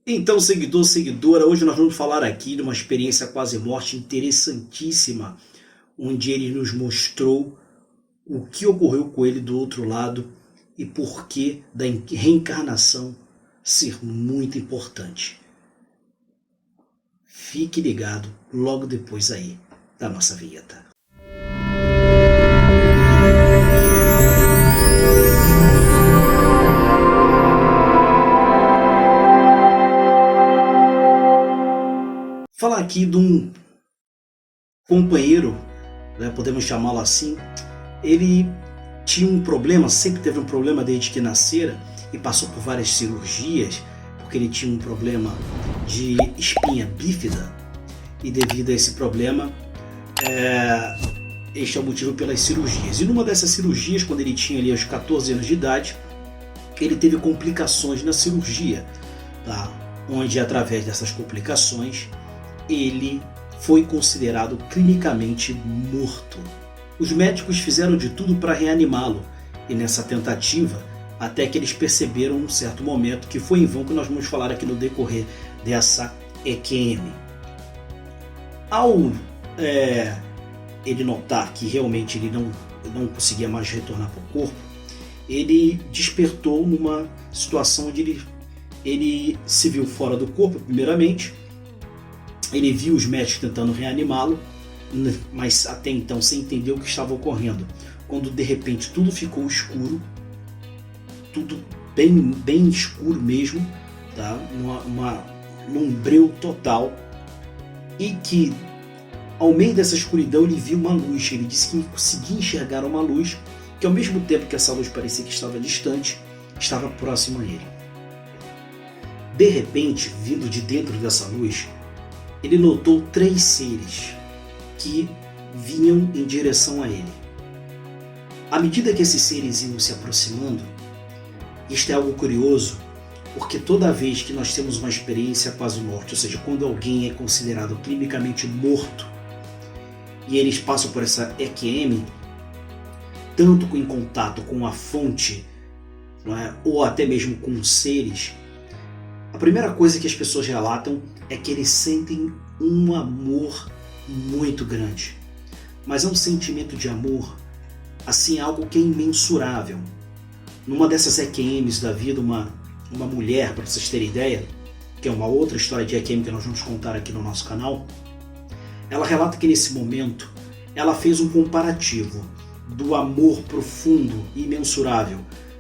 Então, seguidor, seguidora, hoje nós vamos falar aqui de uma experiência quase morte interessantíssima, onde ele nos mostrou o que ocorreu com ele do outro lado e por que da reencarnação ser muito importante. Fique ligado logo depois aí da nossa vinheta. Falar aqui de um companheiro, né, podemos chamá-lo assim. Ele tinha um problema, sempre teve um problema desde que nascera e passou por várias cirurgias, porque ele tinha um problema de espinha bífida e devido a esse problema, este é o motivo pelas cirurgias. E numa dessas cirurgias, quando ele tinha ali os 14 anos de idade, ele teve complicações na cirurgia, tá? Onde através dessas complicações ele foi considerado clinicamente morto. Os médicos fizeram de tudo para reanimá-lo e nessa tentativa, até que eles perceberam um certo momento que foi em vão, que nós vamos falar aqui no decorrer dessa EQM. Ao ele notar que realmente ele não conseguia mais retornar para o corpo, ele despertou numa situação onde ele se viu fora do corpo, primeiramente. Ele viu os médicos tentando reanimá-lo, mas até então sem entender o que estava ocorrendo. Quando de repente tudo ficou escuro, tudo bem escuro mesmo, tá? Num breu total, e que ao meio dessa escuridão ele viu uma luz. Ele disse que conseguia enxergar uma luz que, ao mesmo tempo que essa luz parecia que estava distante, estava próxima a ele. De repente, vindo de dentro dessa luz, ele notou 3 seres que vinham em direção a ele. À medida que esses seres iam se aproximando, isto é algo curioso, porque toda vez que nós temos uma experiência quase morte, ou seja, quando alguém é considerado clinicamente morto, e eles passam por essa EQM, tanto em contato com a fonte, não é? Ou até mesmo com seres, a primeira coisa que as pessoas relatam é que eles sentem um amor muito grande. Mas é um sentimento de amor, assim, algo que é imensurável. Numa dessas EQMs da vida, uma mulher, para vocês terem ideia, que é uma outra história de EQM que nós vamos contar aqui no nosso canal, ela relata que nesse momento ela fez um comparativo do amor profundo e imensurável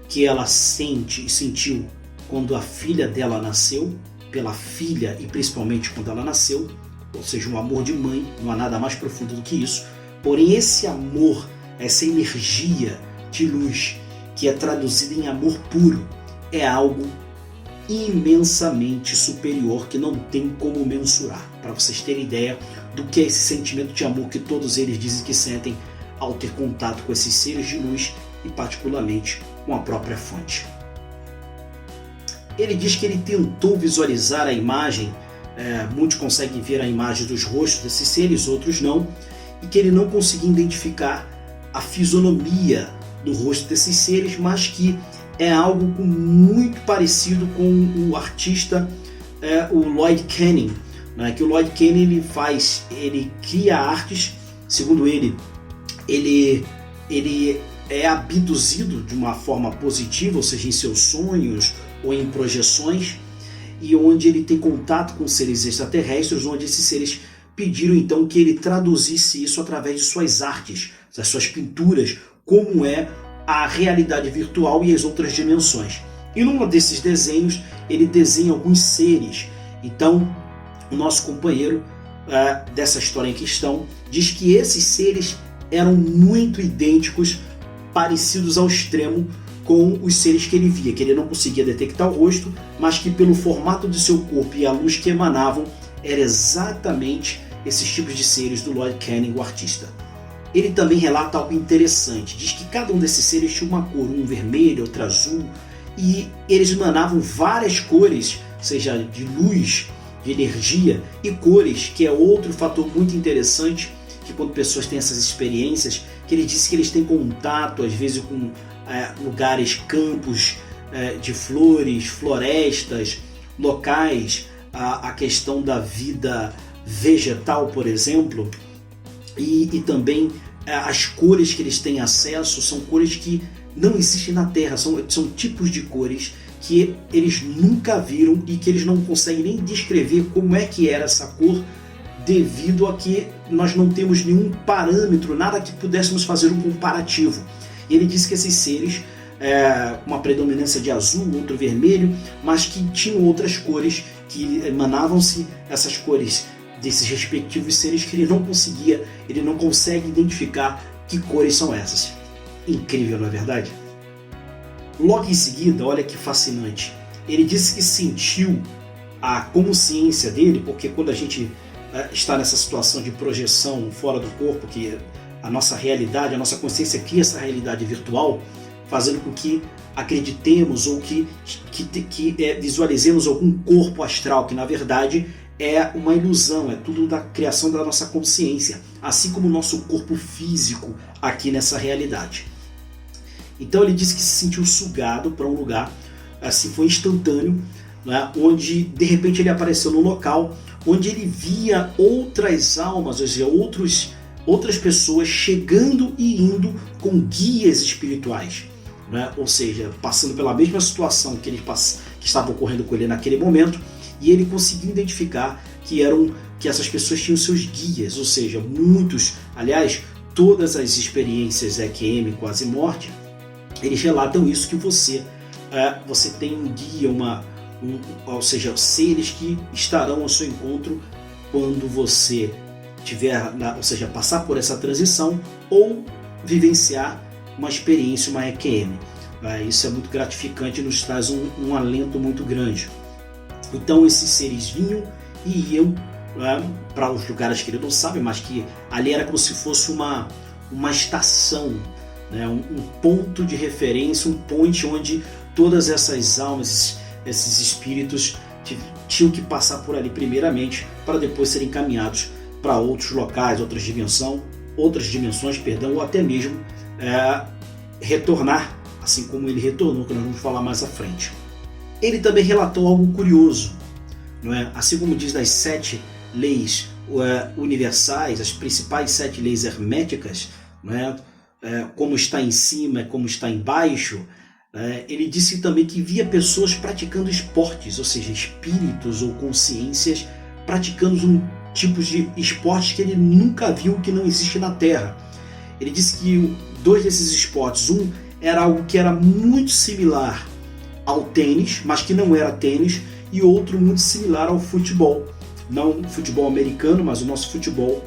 que ela sente e sentiu quando a filha dela nasceu, pela filha e principalmente quando ela nasceu, ou seja, um amor de mãe, não há nada mais profundo do que isso. Porém, esse amor, essa energia de luz que é traduzida em amor puro, é algo imensamente superior que não tem como mensurar. Para vocês terem ideia do que é esse sentimento de amor que todos eles dizem que sentem ao ter contato com esses seres de luz e particularmente com a própria fonte. Ele diz que ele tentou visualizar a imagem, muitos conseguem ver a imagem dos rostos desses seres, outros não, e que ele não conseguia identificar a fisionomia do rosto desses seres, mas que é algo muito parecido com o artista, o Lloyd Canning, né? Que o Lloyd Canning ele cria artes, segundo ele é abduzido de uma forma positiva, ou seja, em seus sonhos ou em projeções, e onde ele tem contato com seres extraterrestres, onde esses seres pediram então que ele traduzisse isso através de suas artes, das suas pinturas, como é a realidade virtual e as outras dimensões. E num desses desenhos, ele desenha alguns seres. Então, o nosso companheiro dessa história em questão diz que esses seres eram muito idênticos, parecidos ao extremo com os seres que ele via, que ele não conseguia detectar o rosto, mas que pelo formato de seu corpo e a luz que emanavam, era exatamente esses tipos de seres do Lloyd Canning, o artista. Ele também relata algo interessante, diz que cada um desses seres tinha uma cor, um vermelho, outro azul, e eles emanavam várias cores, seja de luz, de energia e cores, que é outro fator muito interessante, que quando pessoas têm essas experiências, que ele disse que eles têm contato, às vezes, com lugares, campos de flores, florestas, locais, a questão da vida vegetal, por exemplo, e também as cores que eles têm acesso são cores que não existem na Terra, são tipos de cores que eles nunca viram e que eles não conseguem nem descrever como é que era essa cor, devido a que nós não temos nenhum parâmetro, nada que pudéssemos fazer um comparativo. E ele disse que esses seres, uma predominância de azul, outro vermelho, mas que tinham outras cores, que emanavam-se essas cores desses respectivos seres que ele não consegue identificar que cores são essas. Incrível, não é verdade? Logo em seguida, olha que fascinante, ele disse que sentiu a consciência dele, porque quando a gente está nessa situação de projeção fora do corpo, que a nossa realidade, a nossa consciência cria essa realidade virtual, fazendo com que acreditemos ou que visualizemos algum corpo astral, que na verdade é uma ilusão, é tudo da criação da nossa consciência, assim como o nosso corpo físico aqui nessa realidade. Então ele disse que se sentiu sugado para um lugar, assim, foi instantâneo, né, onde de repente ele apareceu no local onde ele via outras almas, ou seja, outras pessoas chegando e indo com guias espirituais, né? Ou seja, passando pela mesma situação que estava ocorrendo com ele naquele momento, e ele conseguiu identificar que essas pessoas tinham seus guias, ou seja, aliás, todas as experiências EQM, quase morte, eles relatam isso, que você tem um guia, ou seja, seres que estarão ao seu encontro quando você ou seja, passar por essa transição ou vivenciar uma experiência, uma EQM. Isso é muito gratificante e nos traz um alento muito grande. Então esses seres vinham e iam para os lugares que ele não sabe, mas que ali era como se fosse uma estação, né? Um ponto de referência, um point onde todas essas almas, esses espíritos tinham que passar por ali primeiramente, para depois serem encaminhados para outros locais, outras dimensões, ou até mesmo retornar, assim como ele retornou, que nós vamos falar mais à frente. Ele também relatou algo curioso, não é? Assim como diz das 7 leis universais, as principais 7 leis herméticas, não é? Como está em cima é como está embaixo. Ele disse também que via pessoas praticando esportes, ou seja, espíritos ou consciências praticando tipos de esportes que ele nunca viu, que não existe na Terra. Ele disse que 2 desses esportes, um era algo que era muito similar ao tênis, mas que não era tênis, e outro muito similar ao futebol. Não o futebol americano, mas o nosso futebol,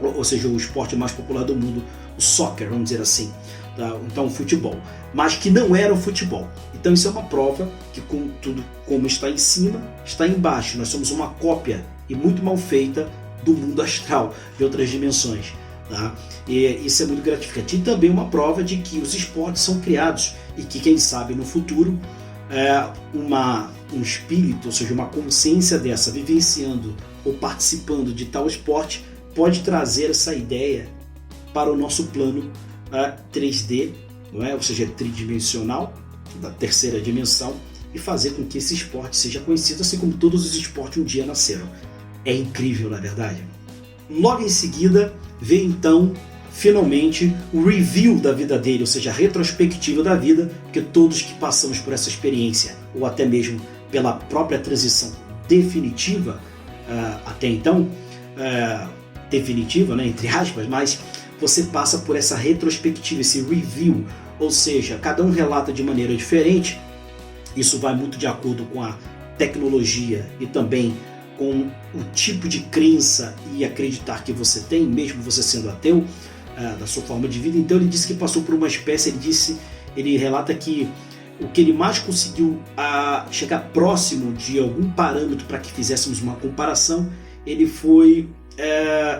ou seja, o esporte mais popular do mundo, o soccer, vamos dizer assim. Então o futebol, mas que não era o futebol. Então isso é uma prova que tudo como está em cima, está embaixo. Nós somos uma cópia, e muito mal feita, do mundo astral, de outras dimensões. Tá? E isso é muito gratificante. E também uma prova de que os esportes são criados, e que quem sabe no futuro um espírito, ou seja, uma consciência dessa, vivenciando ou participando de tal esporte, pode trazer essa ideia para o nosso plano 3D, não é? Ou seja, tridimensional, da terceira dimensão, e fazer com que esse esporte seja conhecido, assim como todos os esportes um dia nasceram. É incrível, na verdade. Logo em seguida, veio então, finalmente, o review da vida dele, ou seja, a retrospectiva da vida, porque todos que passamos por essa experiência, ou até mesmo pela própria transição definitiva, até então, definitiva, né, entre aspas, mas você passa por essa retrospectiva, esse review, ou seja, cada um relata de maneira diferente. Isso vai muito de acordo com a tecnologia e também com o tipo de crença e acreditar que você tem, mesmo você sendo ateu, da sua forma de vida. Então ele disse que passou por uma espécie, ele relata que o que ele mais conseguiu chegar próximo de algum parâmetro para que fizéssemos uma comparação, ele foi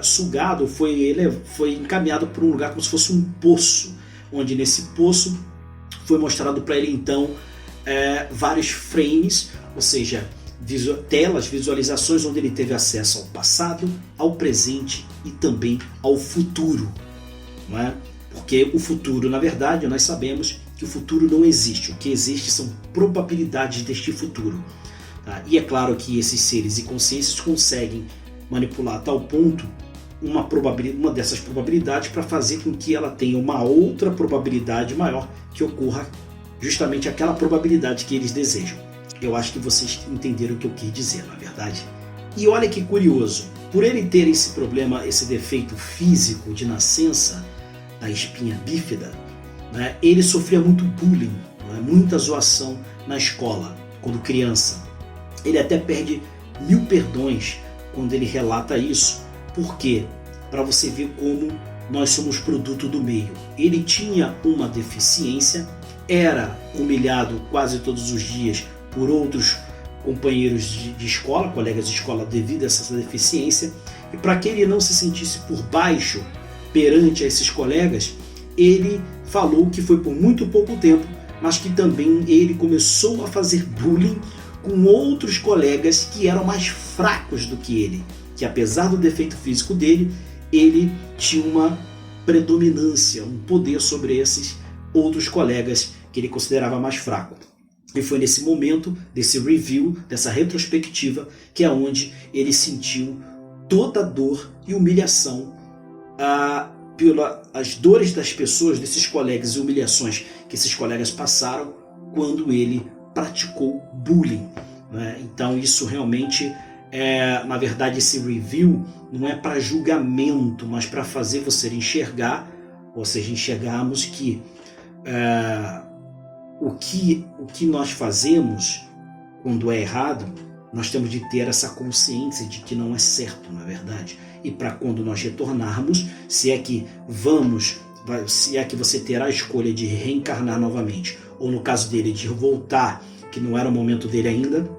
sugado, foi encaminhado para um lugar como se fosse um poço, onde nesse poço foi mostrado para ele então vários frames, ou seja, telas, visualizações onde ele teve acesso ao passado, ao presente e também ao futuro, não é? Porque o futuro, na verdade, nós sabemos que o futuro não existe. O que existe são probabilidades deste futuro. Tá? E é claro que esses seres e consciências conseguem manipular a tal ponto uma dessas probabilidades para fazer com que ela tenha uma outra probabilidade maior que ocorra justamente aquela probabilidade que eles desejam. Eu acho que vocês entenderam o que eu quis dizer, na verdade. E olha que curioso, por ele ter esse problema, esse defeito físico de nascença da espinha bífida, né, ele sofria muito bullying, né, muita zoação na escola quando criança. Ele até perde 1000 perdões quando ele relata isso. Por quê? Para você ver como nós somos produto do meio. Ele tinha uma deficiência, era humilhado quase todos os dias por outros companheiros de escola, colegas de escola, devido a essa deficiência. E para que ele não se sentisse por baixo perante a esses colegas, ele falou que foi por muito pouco tempo, mas que também ele começou a fazer bullying com outros colegas que eram mais fracos do que ele, que apesar do defeito físico dele, ele tinha uma predominância, um poder sobre esses outros colegas que ele considerava mais fraco. E foi nesse momento, desse review, dessa retrospectiva, que é onde ele sentiu toda a dor e humilhação pelas dores das pessoas, desses colegas e humilhações que esses colegas passaram quando ele praticou bullying, né? Então isso realmente na verdade esse review não é para julgamento, mas para fazer você enxergar, ou seja, enxergarmos que o que nós fazemos quando é errado, nós temos de ter essa consciência de que não é certo, na verdade. E para quando nós retornarmos, se é que você terá a escolha de reencarnar novamente, ou no caso dele de voltar, que não era o momento dele ainda,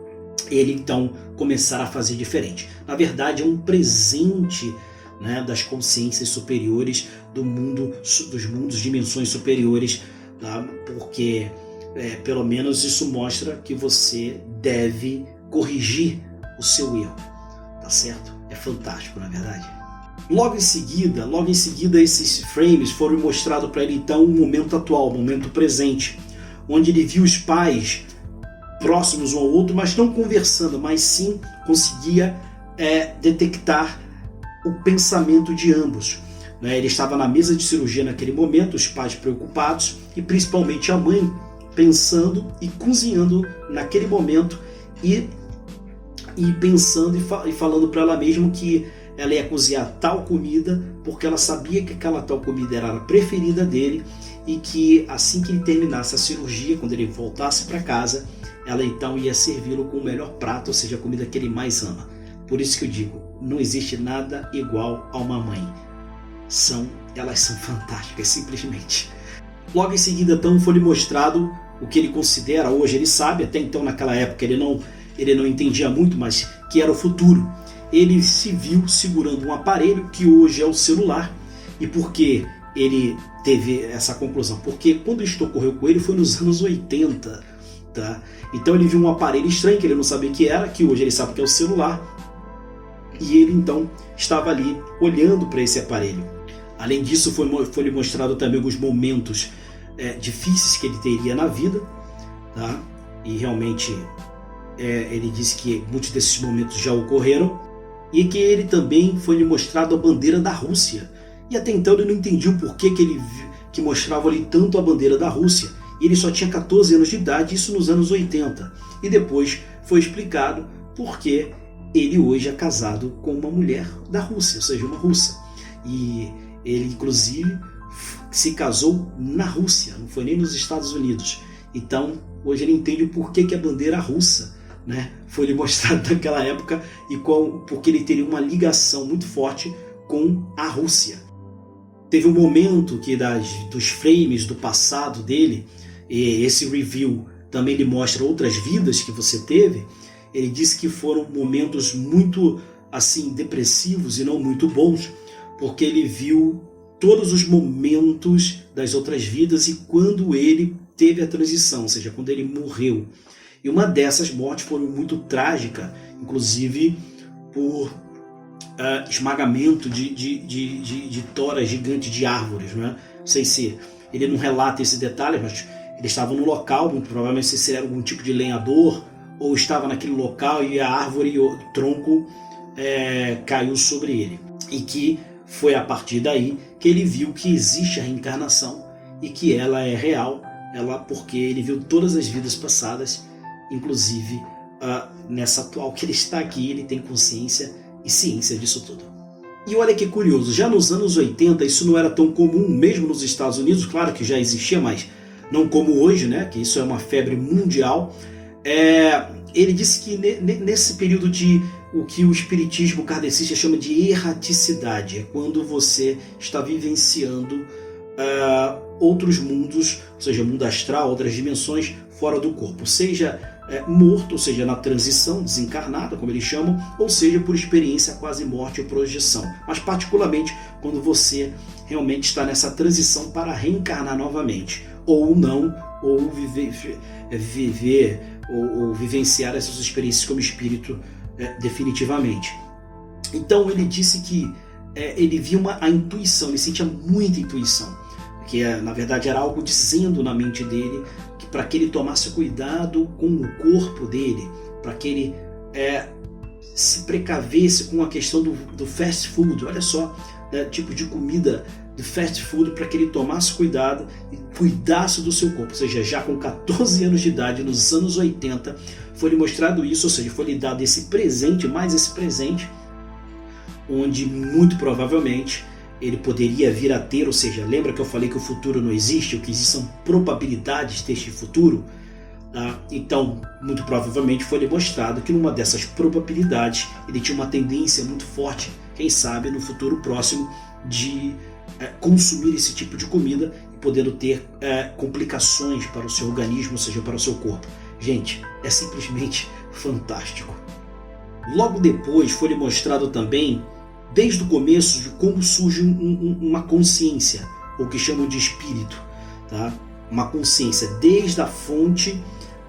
ele então começará a fazer diferente. Na verdade é um presente, né, das consciências superiores do mundo, dos mundos, dimensões superiores, tá? Porque pelo menos isso mostra que você deve corrigir o seu erro, tá certo? É fantástico, na verdade. Logo em seguida esses frames foram mostrados para ele então o momento atual, o momento presente, onde ele viu os pais próximos um ao outro, mas não conversando, mas sim conseguia detectar o pensamento de ambos. Ele estava na mesa de cirurgia naquele momento, os pais preocupados e principalmente a mãe pensando e cozinhando naquele momento e pensando e falando para ela mesma que ela ia cozinhar tal comida porque ela sabia que aquela tal comida era a preferida dele e que assim que ele terminasse a cirurgia, quando ele voltasse para casa, ela então ia servi-lo com o melhor prato, ou seja, a comida que ele mais ama. Por isso que eu digo, não existe nada igual a uma mãe. Elas são fantásticas, simplesmente. Logo em seguida, então, foi-lhe mostrado o que ele considera, hoje ele sabe, até então naquela época ele não entendia muito, mas que era o futuro. Ele se viu segurando um aparelho que hoje é o celular. E por que ele teve essa conclusão? Porque quando isso ocorreu com ele foi nos anos 80. Tá? Então ele viu um aparelho estranho que ele não sabia que era, que hoje ele sabe que é o celular. E ele então estava ali olhando para esse aparelho. Além disso, foi-lhe mostrado também alguns momentos difíceis que ele teria na vida, tá? E realmente ele disse que muitos desses momentos já ocorreram, e que ele também foi-lhe mostrado a bandeira da Rússia. E até então ele não entendia o porquê que mostrava ali tanto a bandeira da Rússia. E ele só tinha 14 anos de idade, isso nos anos 80. E depois foi explicado porque ele hoje é casado com uma mulher da Rússia, ou seja, uma russa. E ele, inclusive, se casou na Rússia, não foi nem nos Estados Unidos. Então, hoje ele entende o porquê que a bandeira russa, né, foi lhe mostrada naquela época e porque ele teria uma ligação muito forte com a Rússia. Teve um momento que dos frames do passado dele, e esse review também lhe mostra outras vidas que você teve. Ele disse que foram momentos muito assim depressivos e não muito bons, porque ele viu todos os momentos das outras vidas e quando ele teve a transição, ou seja, quando ele morreu. E uma dessas mortes foi muito trágica, inclusive por esmagamento de toras gigantes de árvores, né? Não sei se ele não relata esse detalhe, mas ele estava no local, muito provavelmente se era algum tipo de lenhador ou estava naquele local e a árvore, o tronco caiu sobre ele. E que foi a partir daí que ele viu que existe a reencarnação e que ela é real, porque ele viu todas as vidas passadas, inclusive nessa atual que ele está aqui, ele tem consciência e ciência disso tudo. E olha que curioso, já nos anos 80 isso não era tão comum, mesmo nos Estados Unidos, claro que já existia, mas não como hoje, né? Que isso é uma febre mundial. Ele disse que nesse período de o que o espiritismo kardecista chama de erraticidade, é quando você está vivenciando outros mundos, ou seja, mundo astral, outras dimensões fora do corpo, seja morto, ou seja, na transição, desencarnado, como eles chamam, ou seja, por experiência quase morte ou projeção, mas particularmente quando você realmente está nessa transição para reencarnar novamente, ou não, ou viver ou vivenciar essas experiências como espírito definitivamente. Então ele disse que ele via a intuição, ele sentia muita intuição, que na verdade era algo dizendo na mente dele que para que ele tomasse cuidado com o corpo dele, para que ele se precavesse com a questão do fast food, olha só, tipo de comida do fast food, para que ele tomasse cuidado e cuidasse do seu corpo. Ou seja, já com 14 anos de idade, nos anos 80, foi lhe mostrado isso, ou seja, foi lhe dado esse presente, mais esse presente, onde muito provavelmente ele poderia vir a ter, ou seja, lembra que eu falei que o futuro não existe, o que existe são probabilidades deste futuro? Então, muito provavelmente foi lhe mostrado que numa dessas probabilidades ele tinha uma tendência muito forte, quem sabe no futuro próximo, de consumir esse tipo de comida e podendo ter complicações para o seu organismo, ou seja, para o seu corpo. Gente, é simplesmente fantástico. Logo depois foi lhe mostrado também, desde o começo, de como surge uma consciência, ou que chamam de espírito, tá? Uma consciência, desde a fonte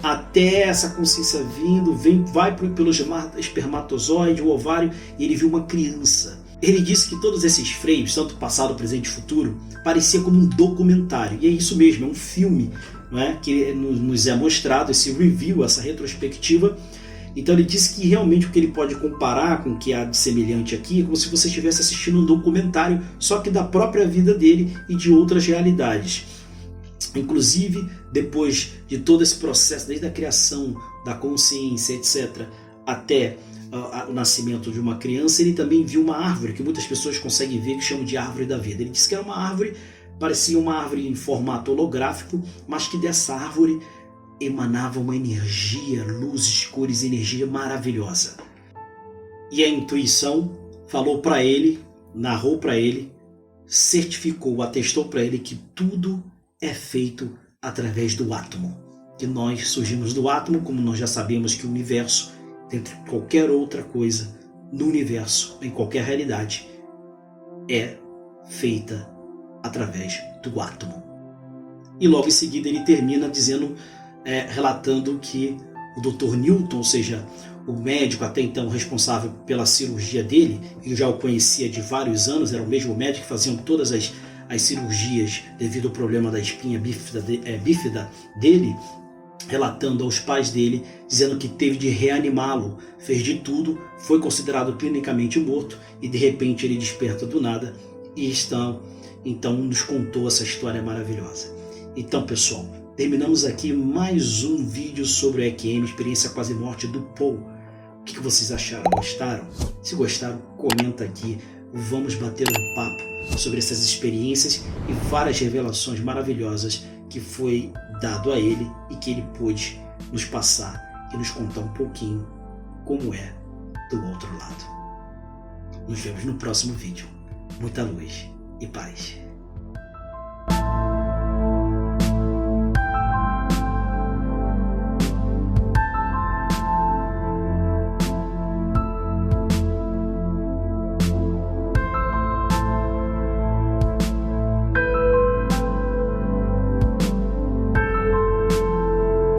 até essa consciência vindo, vai pelo espermatozoide, o ovário, e ele viu uma criança. Ele disse que todos esses freios, tanto passado, presente e futuro, parecia como um documentário, e é isso mesmo, é um filme, não é? Que nos é mostrado, esse review, essa retrospectiva. Então ele disse que realmente o que ele pode comparar com o que há de semelhante aqui é como se você estivesse assistindo um documentário, só que da própria vida dele e de outras realidades. Inclusive, depois de todo esse processo, desde a criação da consciência, etc., até o nascimento de uma criança, ele também viu uma árvore, que muitas pessoas conseguem ver, que chamam de árvore da vida. Ele disse que era uma árvore, parecia uma árvore em formato holográfico, mas que dessa árvore emanava uma energia, luzes, cores, energia maravilhosa. E a intuição falou para ele, narrou para ele, certificou, atestou para ele que tudo é feito através do átomo. Que nós surgimos do átomo, como nós já sabemos que o universo, dentre qualquer outra coisa no universo, em qualquer realidade, é feita através do átomo. E logo em seguida ele termina dizendo, relatando que o Dr. Newton, ou seja, o médico até então responsável pela cirurgia dele, eu já o conhecia de vários anos, era o mesmo médico que fazia todas as cirurgias devido ao problema da espinha bífida dele, relatando aos pais dele, dizendo que teve de reanimá-lo, fez de tudo, foi considerado clinicamente morto e de repente ele desperta do nada e então nos contou essa história maravilhosa. Então, pessoal, terminamos aqui mais um vídeo sobre o EQM, Experiência Quase Morte do Paul. O que vocês acharam? Gostaram? Se gostaram, comenta aqui. Vamos bater um papo sobre essas experiências e várias revelações maravilhosas que foi dado a ele e que ele pôde nos passar e nos contar um pouquinho como é do outro lado. Nos vemos no próximo vídeo. Muita luz e paz.